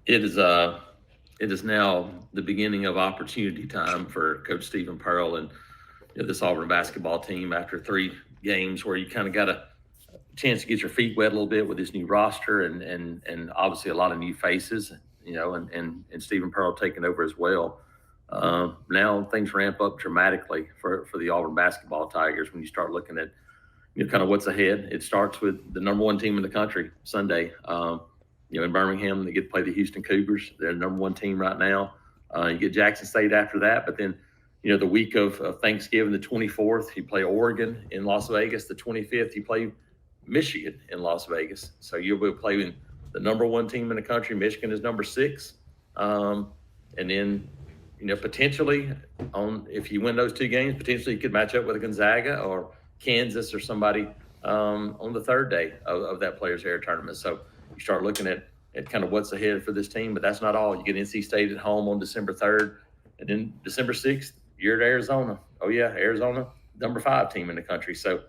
It is it is now the beginning of opportunity time for Coach Stephen Pearl and this Auburn basketball team after 3 games where you kind of got a chance to get your feet wet a little bit with this new roster and obviously a lot of new faces, and Stephen Pearl taking over as well. Now things ramp up dramatically for the Auburn basketball Tigers when you start looking at kind of what's ahead. It starts with the #1 team in the country Sunday. In Birmingham, they get to play the Houston Cougars. They're the #1 team right now. You get Jackson State after that, but then the week of Thanksgiving, the 24th, you play Oregon in Las Vegas. The 25th, you play Michigan in Las Vegas. So you'll be playing the #1 team in the country. Michigan is #6, and then potentially if you win those 2 games, potentially you could match up with a Gonzaga or Kansas or somebody on the 3rd day of that Players Air tournament. So you start looking at kind of what's ahead for this team, but that's not all. You get NC State at home on December 3rd, and then December 6th, you're at Arizona. Oh yeah, Arizona, #5 team in the country. So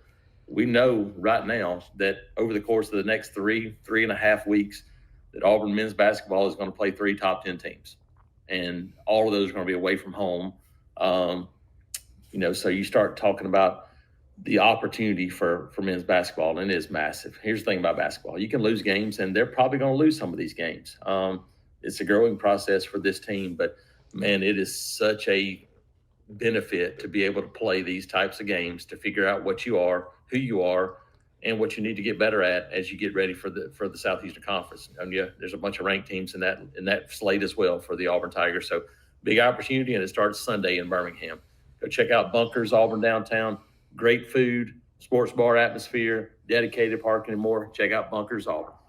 we know right now that over the course of the next 3.5 weeks, that Auburn men's basketball is going to play 3 top 10 teams, and all of those are going to be away from home. So you start talking about the opportunity for men's basketball, and it is massive. Here's the thing about basketball: you can lose games, and they're probably going to lose some of these games. It's a growing process for this team, but man, it is such a benefit to be able to play these types of games to figure out what you are, who you are, and what you need to get better at as you get ready for the Southeastern Conference. And yeah, there's a bunch of ranked teams in that slate as well for the Auburn Tigers. So big opportunity, and it starts Sunday in Birmingham. Go check out Bunkers Auburn downtown. Great food, sports bar atmosphere, dedicated parking, and more. Check out Bunkers Auburn.